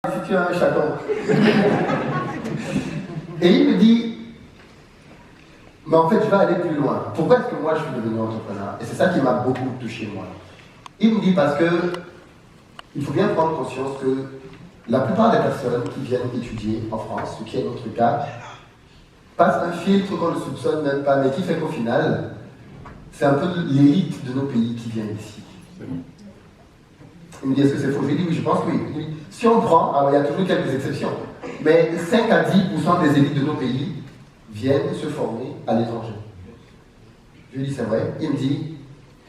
si tu as un chaton. Et il me dit, mais en fait, je vais aller plus loin. Pourquoi est-ce que moi, je suis devenu entrepreneur? Et c'est ça qui m'a beaucoup touché, moi. Il me dit parce que il faut bien prendre conscience que la plupart des personnes qui viennent étudier en France, ce qui est notre cas, passent un filtre qu'on ne soupçonne même pas, mais qui fait qu'au final, c'est un peu l'élite de nos pays qui vient ici. Il me dit, est-ce que c'est faux? Je lui dis, oui, je pense que oui. Il dit, si on prend, alors il y a toujours quelques exceptions, mais 5 à 10% des élites de nos pays viennent se former à l'étranger. Je lui dis, c'est vrai. Il me dit,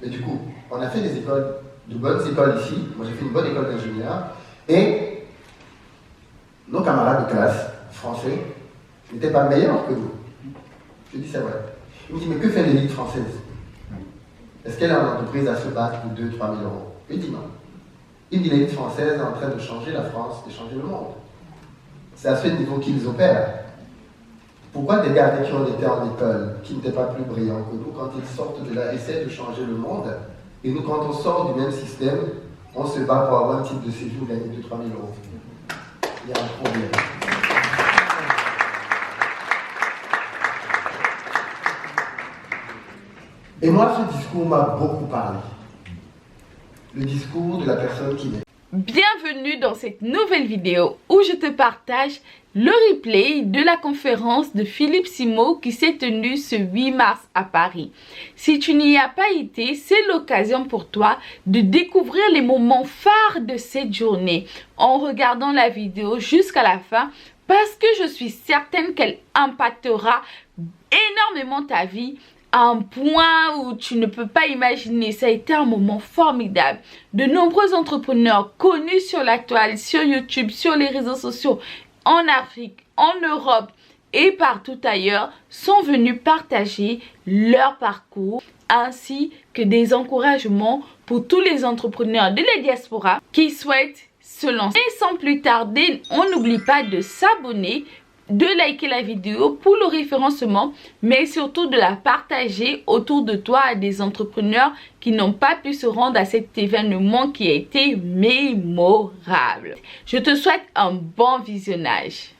mais du coup, on a fait des écoles, de bonnes écoles ici. Moi, j'ai fait une bonne école d'ingénieur. Et nos camarades de classe français n'étaient pas meilleurs que nous. Je lui dis, c'est vrai. Il me dit, mais que fait l'élite française? Est-ce qu'elle a une entreprise à se battre pour 2 000 à 3 000 euros? Il dit non. Il me dit, l'élite française est en train de changer la France, de changer le monde. C'est à ce niveau qu'ils opèrent. Pourquoi des gars qui ont été en école, qui n'étaient pas plus brillants que nous, quand ils sortent de là, essaient de changer le monde, et nous, quand on sort du même système, on se bat pour avoir un titre de séjour, gagner 2 000 à 3 000 euros. Il y a un problème. Et moi, ce discours m'a beaucoup parlé. Le discours de la personne qui est. Bienvenue dans cette nouvelle vidéo où je te partage le replay de la conférence de Philippe Simo qui s'est tenue ce 8 mars à Paris. Si tu n'y as pas été, c'est l'occasion pour toi de découvrir les moments phares de cette journée en regardant la vidéo jusqu'à la fin parce que je suis certaine qu'elle impactera énormément ta vie à un point où tu ne peux pas imaginer. Ça a été un moment formidable. De nombreux entrepreneurs connus sur la toile, sur YouTube, sur les réseaux sociaux, en Afrique, en Europe et partout ailleurs, sont venus partager leur parcours ainsi que des encouragements pour tous les entrepreneurs de la diaspora qui souhaitent se lancer. Et sans plus tarder, on n'oublie pas de s'abonner, de liker la vidéo pour le référencement, mais surtout de la partager autour de toi à des entrepreneurs qui n'ont pas pu se rendre à cet événement qui a été mémorable. Je te souhaite un bon visionnage.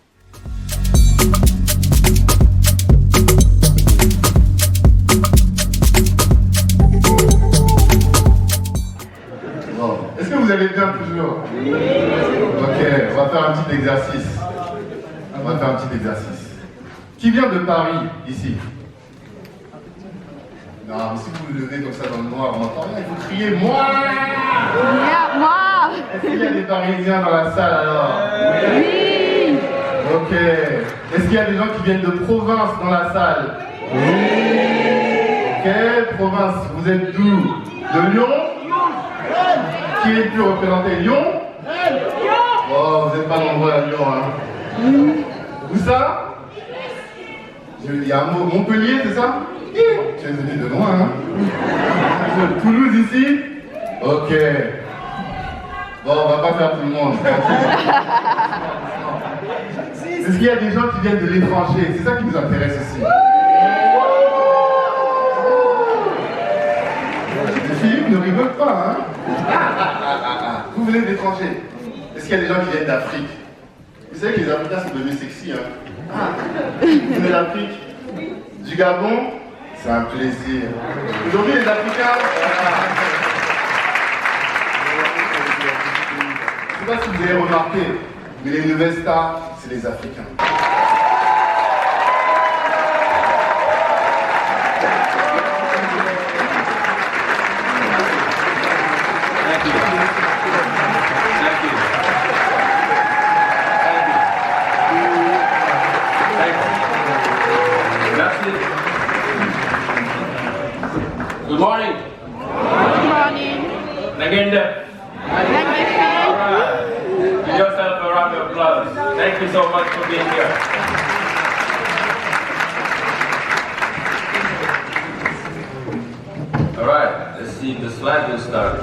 Bon. Est-ce que vous allez bien toujours? Ok, on va faire un petit exercice. On va faire un petit exercice. Qui vient de Paris, ici? Non, mais si vous le levez comme ça dans le noir, on n'entend rien, il faut crier « Moi !» Moi! Est-ce qu'il y a des Parisiens dans la salle alors? Oui! Ok. Est-ce qu'il y a des gens qui viennent de province dans la salle? Oui! Ok, province, vous êtes d'où? De Lyon? Qui est le plus représenté? Lyon? Oh, vous n'êtes pas nombreux à Lyon, hein? Où ça? Il y a un mot, Montpellier, c'est ça? Tu es venu de loin, hein? Toulouse ici? Ok. Bon, on va pas faire tout le monde. Est-ce qu'il y a des gens qui viennent de l'étranger? C'est ça qui nous intéresse aussi. Philippe ne rigole pas, hein? Vous venez de l'étranger. Est-ce qu'il y a des gens qui viennent d'Afrique? Vous savez que les Africains sont devenus sexy, hein? Vous venez d'Afrique? Du Gabon? C'est un plaisir. Aujourd'hui, les Africains... Je ne sais pas si vous avez remarqué, mais les nouvelles stars, c'est les Africains. Good morning. Good morning. Nagenda. All right. Give yourself a round of applause. Thank you so much for being here. All right. Let's see if the slide will start.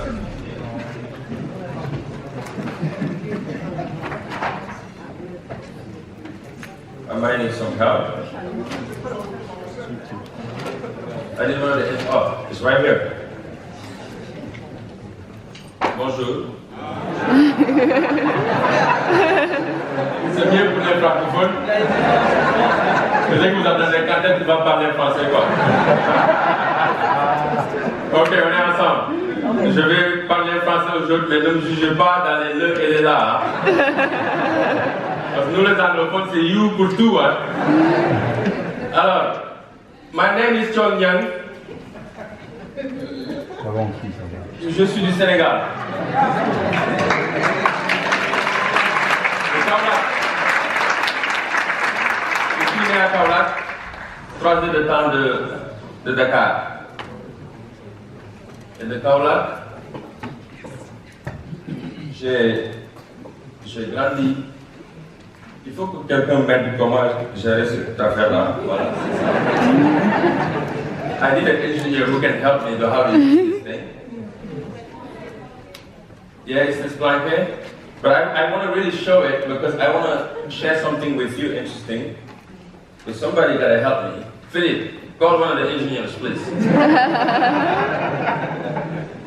I might need some help. I didn't know that it's up. It's right here. Bonjour. C'est mieux pour les francophones. Je sais que vous attendez quand est-ce qu'il va parler français, quoi. Ok, on est ensemble. Je vais parler français aujourd'hui, mais ne me jugez pas dans les le et les là. Hein. Parce que nous, les anglophones, c'est you pour tout. Hein. Alors, my name is Chon Yang. Je suis du Sénégal. Je suis né à Kaolack, 3 heures de temps de Dakar. Et de Kaolack, j'ai grandi. Il faut que quelqu'un m'aide comment gérer cette affaire-là. Voilà. I need an engineer who can help me to how to use this thing. Yeah, is this blank here? But I want to really show it because I want to share something with you interesting. With somebody that help me. Philippe, call one of the engineers, please.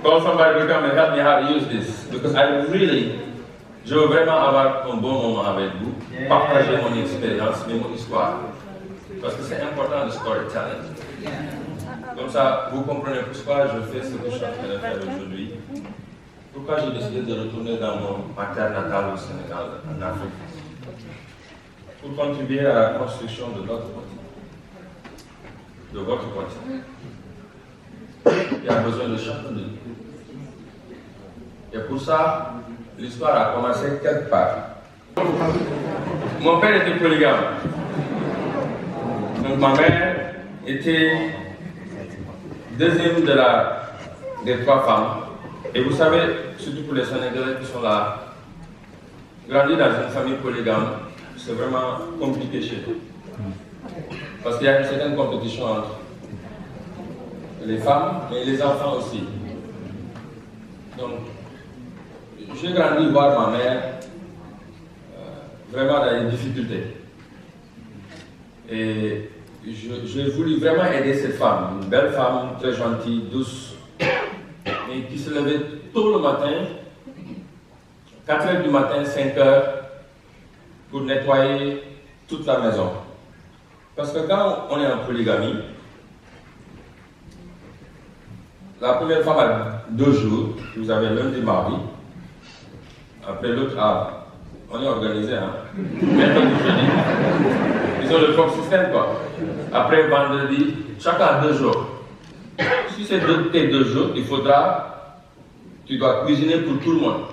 Call somebody to come and help me how to use this. Because je veux vraiment avoir un bon moment avec vous, partager mon expérience, mais mon histoire. Parce que c'est important le storytelling. Comme ça, vous comprenez pourquoi je fais ce que je suis en train de faire aujourd'hui. Pourquoi j'ai décidé de retourner dans ma terre natale au Sénégal, en Afrique. Pour contribuer à la construction de notre continent. De votre continent. Il y a besoin de chacun de nous. Et pour ça, l'histoire a commencé quelque part. Mon père était polygame. Donc ma mère était deuxième des 3 femmes. Et vous savez, surtout pour les Sénégalais qui sont là, grandir dans une famille polygame, c'est vraiment compliqué chez nous. Parce qu'il y a une certaine compétition entre les femmes et les enfants aussi. Donc, j'ai grandi voir ma mère vraiment dans les difficultés. Et j'ai voulu vraiment aider cette femme, une belle femme, très gentille, douce, mais qui se levait tôt le matin, 4 h du matin, 5 h, pour nettoyer toute la maison. Parce que quand on est en polygamie, la première femme a 2 jours, vous avez lundi, mardi. Après l'autre, on est organisé, hein. Mercredi, jeudi. Ils ont le propre système, quoi. Après vendredi, chacun a 2 jours. Si c'est tes 2 jours, tu dois cuisiner pour tout le monde.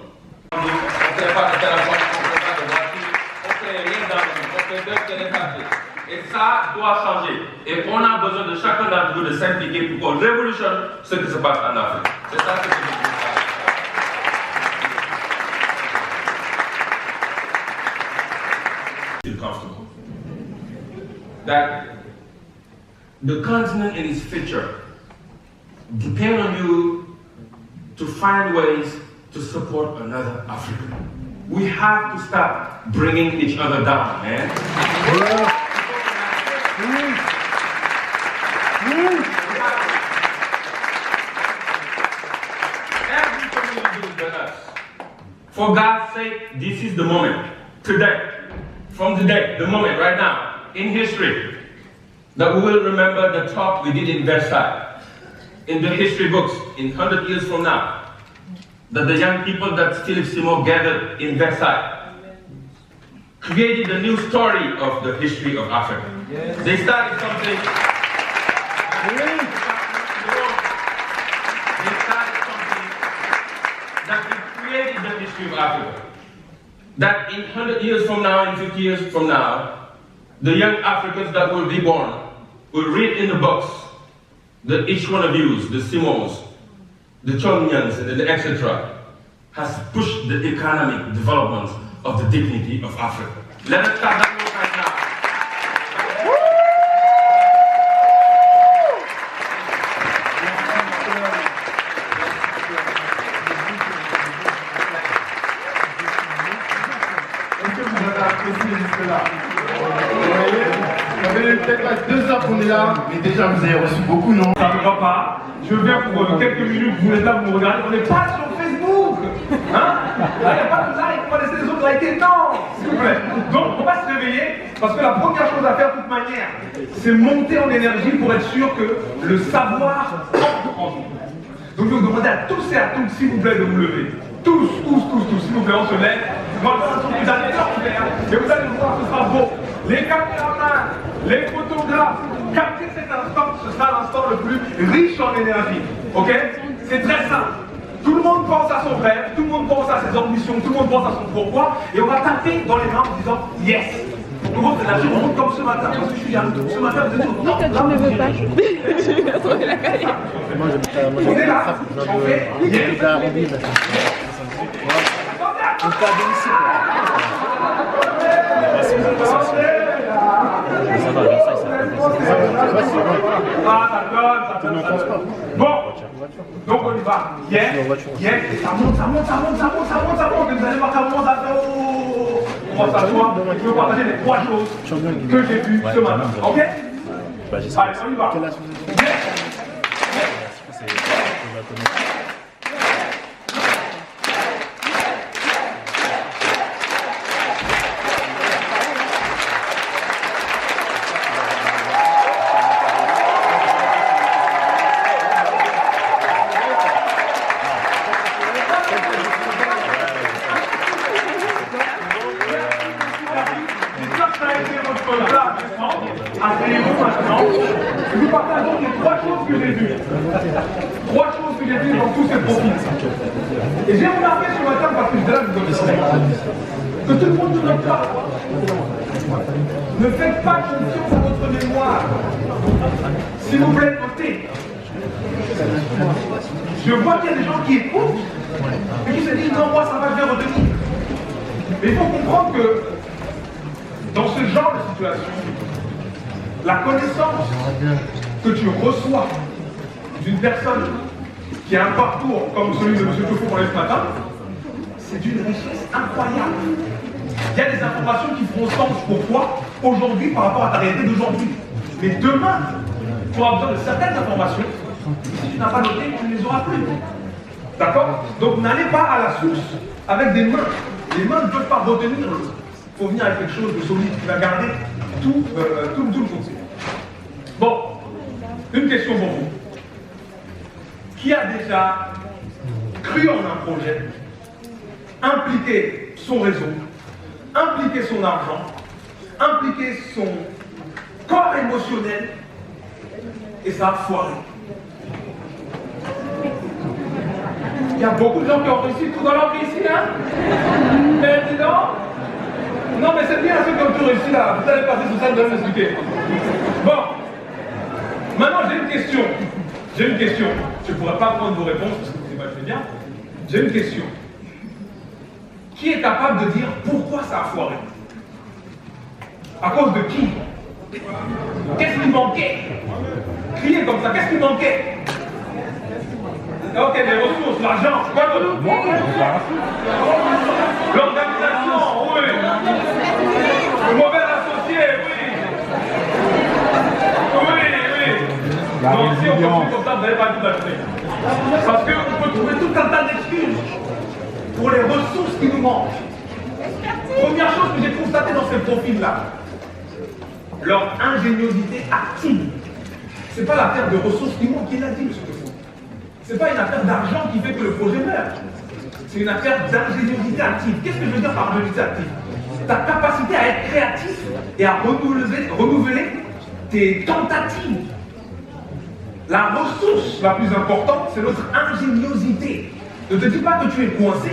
On ne fait pas de téléphone, on ne fait pas de voiture, on ne fait rien dans le monde, on fait 2 télépapiers. Et ça doit changer. Et on a besoin de chacun d'entre vous de s'impliquer pour qu'on révolutionne ce qui se passe en Afrique. C'est ça que je veux dire. Comfortable. That the continent and its future depend on you to find ways to support another Africa. We have to stop bringing each other down, man. Every community is with us. For God's sake, this is the moment. Today. From today, the moment, right now, in history, that we will remember the talk we did in Versailles, in the history books, in 100 years from now, that the young people that Philippe Simon gathered in Versailles created a new story of the history of Africa. Yes. They started something. They started something that created the history of Africa. That in 100 years from now, in 50 years from now, the young Africans that will be born will read in the books that each one of you, the Simons, the Chomnyans, and the etc., has pushed the economic development of the dignity of Africa. Let us start that work right now. Peut-être pas 2 heures qu'on est là, mais déjà vous avez reçu beaucoup, non? Ça ne va pas. Je viens pour quelques minutes, vous êtes là, vous me regardez, on n'est pas sur Facebook. Hein? il n'y a pas de like, on va laisser les autres liker. Non, s'il vous plaît. Donc, on va se réveiller parce que la première chose à faire, de toute manière, c'est monter en énergie pour être sûr que le savoir entre en vous. Donc, je vais vous demander à tous et à toutes, s'il vous plaît, de vous lever. Tous, s'il vous plaît, on se lève. Maintenant, vous allez faire et vous allez voir, ce sera beau. Les caméramans, les photographes, captez cet instant, ce sera l'instant le plus riche en énergie. Ok? C'est très simple. Tout le monde pense à son rêve, tout le monde pense à ses ambitions, tout le monde pense à son pourquoi, et on va taper dans les mains en disant yes. Pour votre énergie, on monte comme ce matin, parce que je suis jaloux. Ce matin, vous êtes au top. Tu ne veux pas. Je vais trouver la carrière. On est là, on fait yes. Ah, ça donne. Bon, donc on y va. Yes, et ça monte. Et vous allez voir ça monte. On va s'asseoir. Je veux partager les 3 choses que j'ai vues ce matin. Ok? Allez, on y va. Nous partageons les 3 choses que j'ai vues. 3 choses que j'ai vues dans tous ces profils. Et j'ai remarqué ce matin, parce que je là, que tout le monde ne note pas. Ne faites pas confiance à votre mémoire. S'il vous plaît, notez. Je vois qu'il y a des gens qui écoutent et qui se disent non, moi ça va, je vais retenir. Mais il faut comprendre que dans ce genre de situation, la connaissance que tu reçois d'une personne qui a un parcours comme celui de M. Tofo qu'on a eu ce matin, c'est d'une richesse incroyable. Il y a des informations qui feront sens pour toi aujourd'hui par rapport à ta réalité d'aujourd'hui. Mais demain, tu auras besoin de certaines informations. Si tu n'as pas noté, tu ne les auras plus. D'accord? Donc n'allez pas à la source avec des mains. Les mains ne peuvent pas retenir. Il faut venir avec quelque chose de solide qui va garder tout le contenu. Bon, une question pour vous. Qui a déjà cru en un projet, impliqué son réseau, impliqué son argent, impliqué son corps émotionnel, et ça a foiré? Il y a beaucoup de gens qui ont réussi tout dans leur vie ici, hein? Mais dis donc, non mais c'est bien ceux qui ont tout réussi là, vous allez passer sur ça, vous allez m'expliquer. Bon, maintenant j'ai une question. Je ne pourrais pas prendre vos réponses parce que c'est pas très bien. J'ai une question. Qui est capable de dire pourquoi ça a foiré? À cause de qui? Qu'est-ce qui manquait? Criez comme ça, qu'est-ce qui manquait? Ok, les ressources, l'argent, quoi d'autre? L'organisation, oui. Le mauvais associé, oui. Donc si on continue comme ça, vous n'allez pas tout acheter. Parce qu'on peut trouver tout un tas d'excuses pour les ressources qui nous manquent. Première chose que j'ai constatée dans ces profils-là, leur ingéniosité active. Ce n'est pas l'affaire de ressources qui manquent, il a dit, M. Tofo. Ce n'est pas une affaire d'argent qui fait que le projet meurt. C'est une affaire d'ingéniosité active. Qu'est-ce que je veux dire par ingéniosité active? Ta capacité à être créatif et à renouveler tes tentatives. La ressource la plus importante, c'est notre ingéniosité. Ne te dis pas que tu es coincé.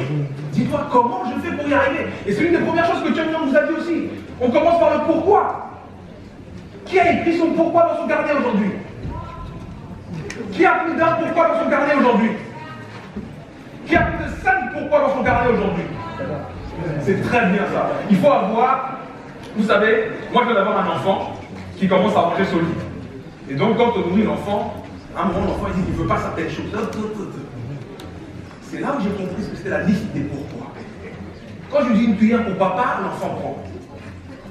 Dis-toi comment je fais pour y arriver. Et c'est une des premières choses que John Young nous a dit aussi. On commence par le pourquoi. Qui a écrit son pourquoi dans son carnet aujourd'hui? Qui a plus d'un pourquoi dans son carnet aujourd'hui? Qui a plus de 5 pourquoi dans son carnet aujourd'hui? C'est très bien ça. Il faut avoir, vous savez, moi je viens d'avoir un enfant qui commence à manger solide. Et donc quand on nourrit l'enfant, à un moment l'enfant il dit qu'il ne veut pas certaines choses. C'est là où j'ai compris ce que c'était la liste des pourquoi. Quand je dis une cuillère pour papa, l'enfant prend.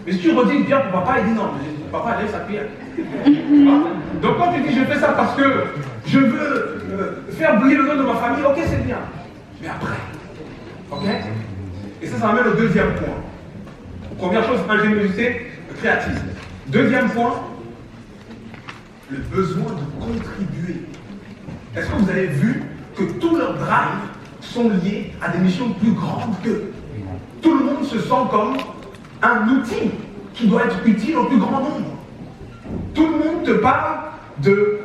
Mais si tu redis une cuillère pour papa, il dit non, papa lève sa cuillère. Donc quand tu dis je fais ça parce que je veux faire briller le nom de ma famille, ok c'est bien. Mais après, Ok? Et ça m'amène au deuxième point. Première chose, ingéniosité créative. Deuxième point, le besoin de contribuer. Est-ce que vous avez vu que tous leurs drives sont liés à des missions plus grandes qu'eux? Tout le monde se sent comme un outil qui doit être utile au plus grand nombre. Tout le monde te parle de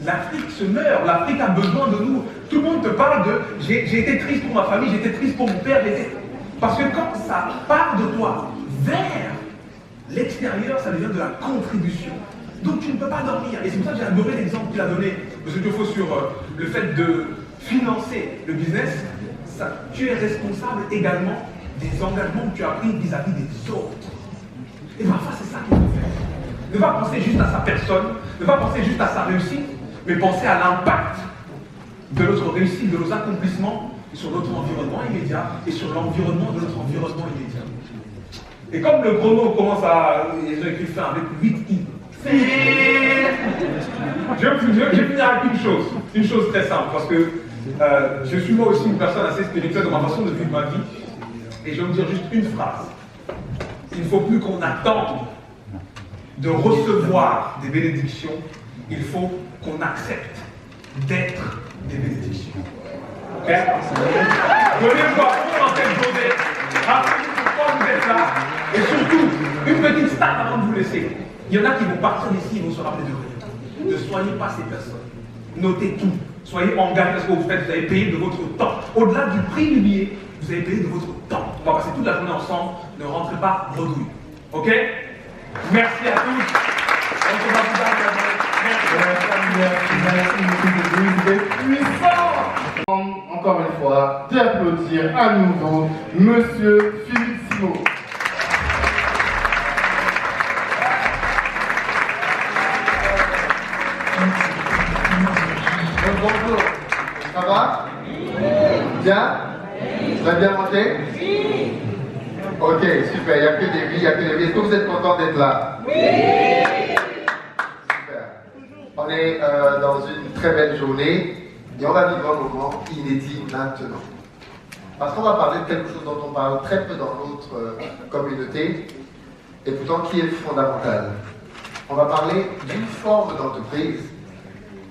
l'Afrique se meurt, l'Afrique a besoin de nous. Tout le monde te parle de j'ai été triste pour ma famille, j'ai été triste pour mon père. Parce que quand ça part de toi vers l'extérieur, ça devient de la contribution. Donc tu ne peux pas dormir. Et c'est pour ça que j'ai adoré l'exemple qu'il a donné, M. Tiofo, sur le fait de financer le business. Tu es responsable également des engagements que tu as pris vis-à-vis des autres. Et parfois, c'est ça qu'il faut faire. Ne pas penser juste à sa personne, ne pas penser juste à sa réussite, mais penser à l'impact de notre réussite, de nos accomplissements sur notre environnement immédiat et sur l'environnement de notre environnement immédiat. Et comme le chrono commence à... Ils ont écrit fin avec 8 i. Je vais finir avec une chose très simple, parce que je suis moi aussi une personne assez spirituelle dans ma façon de vivre ma vie. Et je vais vous dire juste une phrase. Il ne faut plus qu'on attende de recevoir des bénédictions, il faut qu'on accepte d'être des bénédictions. Ok? Donnez-vous à fond dans cette journée. Rappelez-vous pourquoi vous êtes là. Et surtout, une petite stat avant de vous laisser. Il y en a qui vont partir d'ici, ils vont se rappeler de rien. Ne soyez pas ces personnes. Notez tout. Soyez engagés dans ce que vous faites. Vous avez payé de votre temps. Au-delà du prix du billet, vous avez payé de votre temps. On va passer toute la journée ensemble. Ne rentrez pas bredouille. Ok? Merci à tous. On se voit plus tard. Encore une fois, d'applaudir à nouveau Monsieur Philippe Simot. Bonjour, ça va? Bien? Vous avez bien mangé? Ok, super, il n'y a que des oui, il n'y a que des oui. Est-ce que vous êtes content d'être là? Oui! Super. On est dans une très belle journée et on va vivre un moment inédit maintenant. Parce qu'on va parler de quelque chose dont on parle très peu dans notre communauté et pourtant qui est fondamental. On va parler d'une forme d'entreprise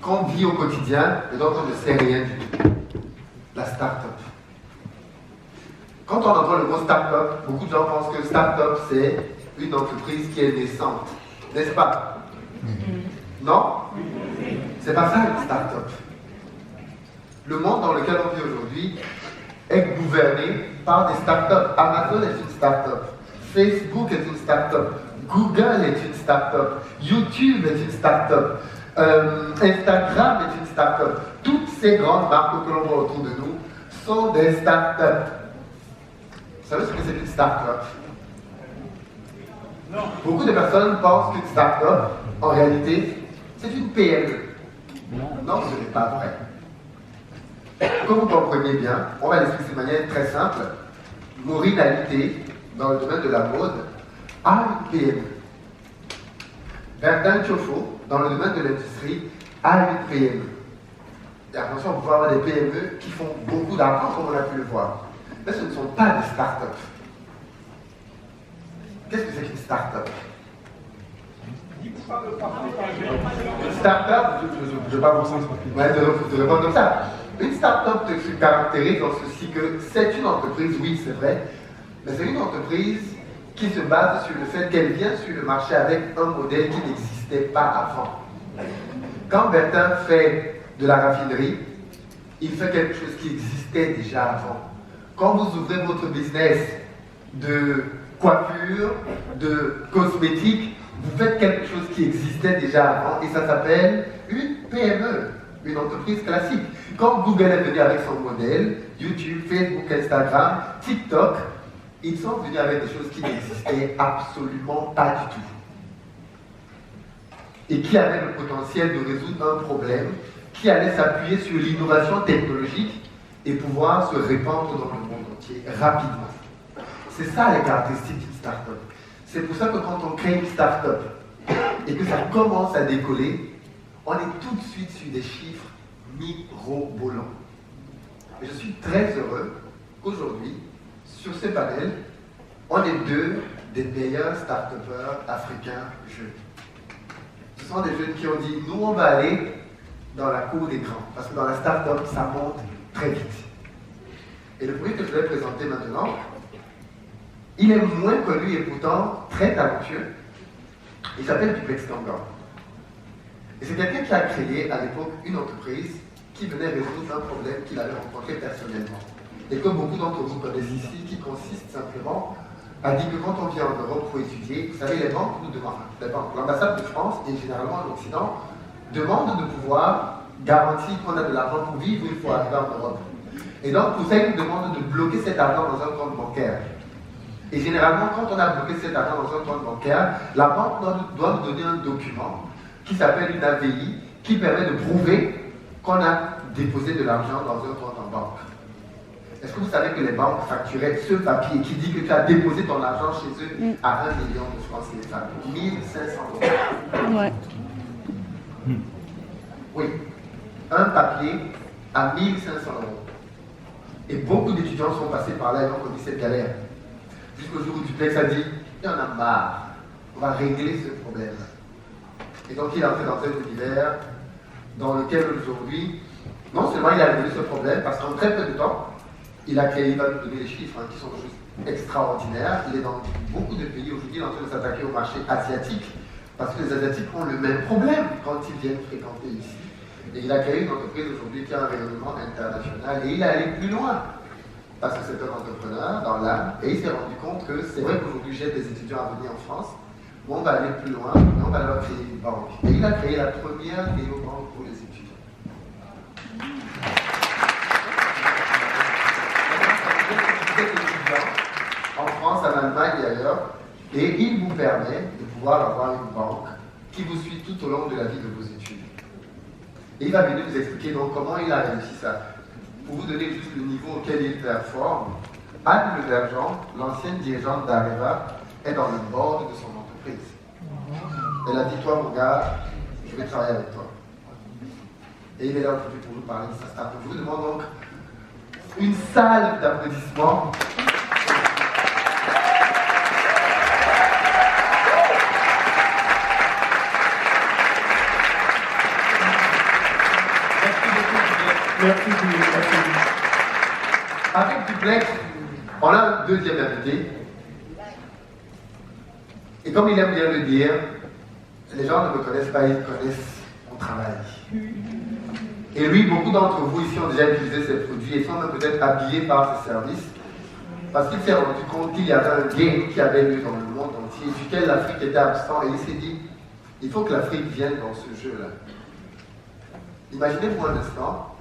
qu'on vit au quotidien et dont on ne sait rien du tout. La start-up. Quand on entend le mot start-up, beaucoup de gens pensent que start-up c'est une entreprise qui est naissante. N'est-ce pas? Non? C'est pas ça une start-up. Le monde dans lequel on vit aujourd'hui est gouverné par des start-up. Amazon est une start-up. Facebook est une start-up. Google est une start-up. YouTube est une start-up. Instagram est une start-up. Toutes ces grandes marques que l'on voit autour de nous sont des start-up. Vous savez ce que c'est une start-up? Non. Beaucoup de personnes pensent qu'une start-up, en réalité, c'est une PME. Non, ce n'est pas vrai. Comme vous comprenez bien, on va l'expliquer de manière très simple. Morinalité, dans le domaine de la mode, a une PME. Bertin Tiofo, dans le domaine de l'industrie, a une PME. Et attention, vous pouvez avoir des PME qui font beaucoup d'argent, comme on a pu le voir. Mais ce ne sont pas des start-up. Qu'est-ce que c'est qu'une start-up? Une start-up, je ne vais pas vous répondre comme ça. Une start-up se caractérise dans ceci que c'est une entreprise, oui c'est vrai, mais c'est une entreprise qui se base sur le fait qu'elle vient sur le marché avec un modèle qui n'existait pas avant. Quand Bertin fait de la raffinerie, il fait quelque chose qui existait déjà avant. Quand vous ouvrez votre business de coiffure, de cosmétique, vous faites quelque chose qui existait déjà avant et ça s'appelle une PME, une entreprise classique. Quand Google est venu avec son modèle, YouTube, Facebook, Instagram, TikTok, ils sont venus avec des choses qui n'existaient absolument pas du tout. Et qui avaient le potentiel de résoudre un problème, qui allait s'appuyer sur l'innovation technologique et pouvoir se répandre dans le monde entier rapidement. C'est ça les caractéristiques d'une start-up. C'est pour ça que quand on crée une start-up et que ça commence à décoller, on est tout de suite sur des chiffres mirobolants. Et je suis très heureux qu'aujourd'hui, sur ce panel, on est deux des meilleurs start-upers africains jeunes. Ce sont des jeunes qui ont dit, nous on va aller dans la cour des grands, parce que dans la start-up, ça monte très vite. Et le premier que je vais présenter maintenant, il est moins connu et pourtant très talentueux. Il s'appelle Duplex Kangan. Et c'est quelqu'un qui a créé à l'époque une entreprise qui venait résoudre un problème qu'il avait rencontré personnellement. Et que beaucoup d'entre vous connaissent ici, qui consiste simplement à dire que quand on vient en Europe pour étudier, vous savez, les banques nous demandent, l'ambassade de France et généralement en Occident, demandent de pouvoir garantir qu'on a de l'argent pour vivre une fois arrivé en Europe. Et donc, pour ça, ils nous demandent de bloquer cet argent dans un compte bancaire. Et généralement, quand on a bloqué cet argent dans un compte bancaire, la banque doit nous donner un document qui s'appelle une AVI, qui permet de prouver qu'on a déposé de l'argent dans un compte en banque. Est-ce que vous savez que les banques facturaient ce papier qui dit que tu as déposé ton argent chez eux à 1 million de francs CFA, 1 500 €? Ouais. Oui, un papier à 1 500 €. Et beaucoup d'étudiants sont passés par là et ont connu cette galère. Jusqu'au jour où Duplex a dit, il y en a marre, on va régler ce problème. Et donc il est entré dans un univers dans lequel aujourd'hui, non seulement il a réglé ce problème, parce qu'en très peu de temps, il va nous donner des chiffres qui sont juste extraordinaires. Il est dans beaucoup de pays aujourd'hui, il est en train de s'attaquer au marché asiatique, parce que les Asiatiques ont le même problème quand ils viennent fréquenter ici. Et il a créé une entreprise aujourd'hui qui a un rayonnement international, et il est allé plus loin. Parce que c'est un entrepreneur dans l'âme, et il s'est rendu compte que c'est vrai qu'aujourd'hui j'aide des étudiants à venir en France, mais on va aller plus loin, et on va leur créer une banque. Et il a créé la première néobanque pour les étudiants. En France, en Allemagne et ailleurs, et il vous permet de pouvoir avoir une banque qui vous suit tout au long de la vie de vos études. Et il va venir vous expliquer donc comment il a réussi ça. Pour vous donner juste le niveau auquel il performe, Anne Le Vergent, l'ancienne dirigeante d'Areva, est dans le board de son entreprise. Elle a dit, toi mon gars, je vais travailler avec toi. Et il est là aujourd'hui pour nous parler de sa start-up. Je vous demande donc une salle d'applaudissements. Merci, merci. Avec Duplex, on a un deuxième invité. Et comme il aime bien le dire, les gens ne me connaissent pas, ils connaissent mon travail. Et lui, beaucoup d'entre vous ici ont déjà utilisé ces produits et sont même peut-être habillés par ce service, parce qu'il s'est rendu compte qu'il y avait un game qui avait lieu dans le monde entier, duquel l'Afrique était absente, et il s'est dit, il faut que l'Afrique vienne dans ce jeu-là. Imaginez-vous un instant,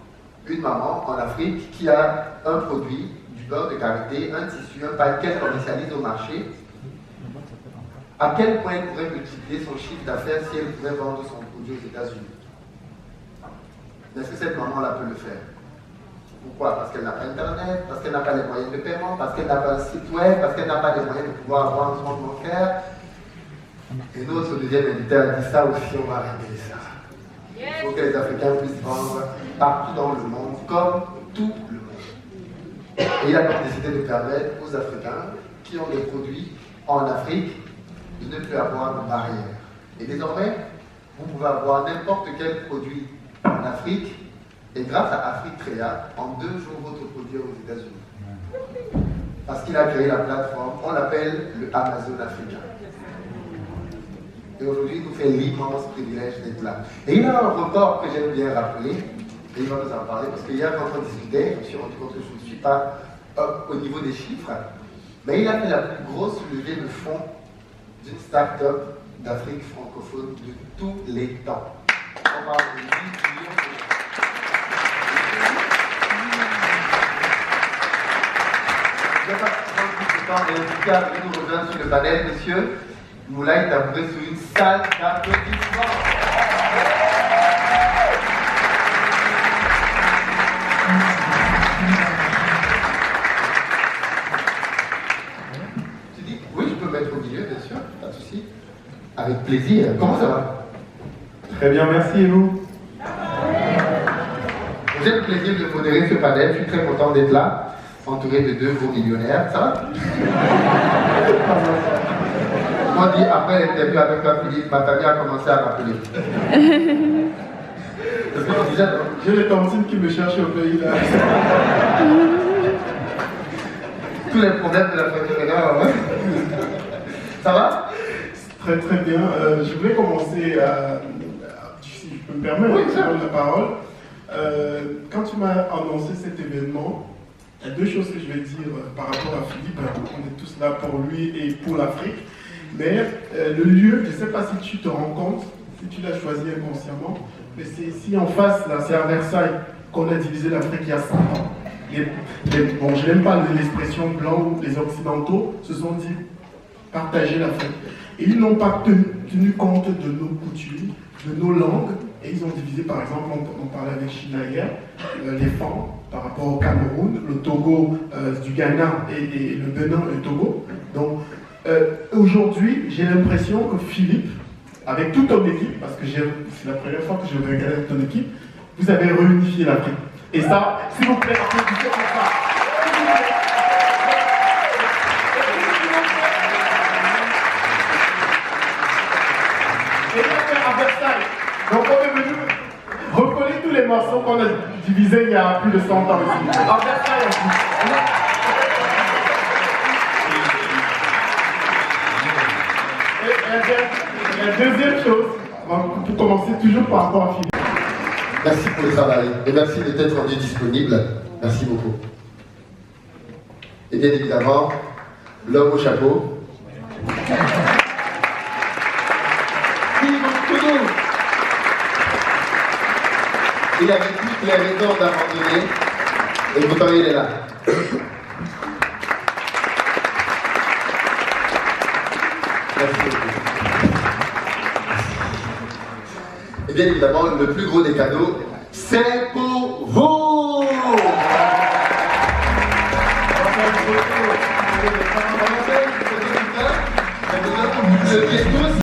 une maman en Afrique qui a un produit, du beurre de karité, un tissu, un pain qu'elle commercialise au marché. À quel point elle pourrait multiplier son chiffre d'affaires si elle pouvait vendre son produit aux États-Unis? Est-ce que cette maman-là peut le faire? Pourquoi? Parce qu'elle n'a pas Internet, parce qu'elle n'a pas les moyens de paiement, parce qu'elle n'a pas un site web, parce qu'elle n'a pas les moyens de pouvoir avoir un compte bancaire. Et notre deuxième invité a dit ça aussi, on va régler ça. Il faut que les Africains puissent vendre partout dans le monde, comme tout le monde. Et il a donc décidé de permettre aux Africains qui ont des produits en Afrique de ne plus avoir de barrière. Et désormais, vous pouvez avoir n'importe quel produit en Afrique, et grâce à Africrea, en 2 jours, votre produit est aux États-Unis. Parce qu'il a créé la plateforme, on l'appelle le Amazon africain. Et aujourd'hui, il nous fait l'immense privilège d'être là. Et il a un record que j'aime bien rappeler, et il va nous en parler, parce qu'hier, quand on discutait, je me suis rendu compte que je ne suis pas au niveau des chiffres, mais il a fait la plus grosse levée de fonds d'une start-up d'Afrique francophone de tous les temps. On parle de 8 millions de dollars. Je ne vais pas prendre plus de temps, mais inviter à venir nous rejoindre sur le panel, monsieur. Moulay Tabouré sur une salle d'applaudissements. Tu dis, oui, je peux mettre au milieu, bien sûr, pas de souci. Avec plaisir. Comment ça va? Très bien, merci, et vous? J'ai le plaisir de modérer ce panel, je suis très content d'être là. entouré de 2 gros millionnaires, ça va? On dit après l'interview avec toi, Philippe, ma famille a commencé à m'appeler. J'ai les tontines qui me cherchent au pays là. Tous les problèmes de la famille maintenant, ouais. Ça va? Très très bien. Je voulais commencer si je peux me permettre de prendre la parole. Quand tu m'as annoncé cet événement, il y a 2 choses que je vais dire par rapport à Philippe. On est tous là pour lui et pour l'Afrique. Mais le lieu, je ne sais pas si tu te rends compte, si tu l'as choisi inconsciemment, mais c'est ici en face, là, c'est à Versailles, qu'on a divisé l'Afrique il y a 100 ans. Bon, je n'aime pas l'expression blanc ou les Occidentaux se sont dit partager l'Afrique. Et ils n'ont pas tenu compte de nos coutumes, de nos langues, et ils ont divisé, par exemple, on parlait avec China hier, les femmes par rapport au Cameroun, le Togo du Ghana et le Bénin et le Togo. Donc, aujourd'hui, j'ai l'impression que Philippe, avec toute ton équipe, parce que c'est la première fois que je vais regarder avec ton équipe, vous avez réunifié l'Afrique. Et ça, s'il vous plaît, applaudissez pour ça. Et là, à Versailles, donc on est venu recoller tous les morceaux qu'on a divisés il y a plus de 100 ans ici. À Versailles aussi. Et la deuxième chose, pour commencer toujours par rapport à Philippe. Merci pour le travail et merci de t'être rendu disponible. Merci beaucoup. Et bien évidemment, l'homme au chapeau. Il avait toutes les raisons d'abandonner et pourtant il est là. Merci beaucoup. Et bien évidemment, le plus gros des cadeaux, c'est pour vous. Vous le tous.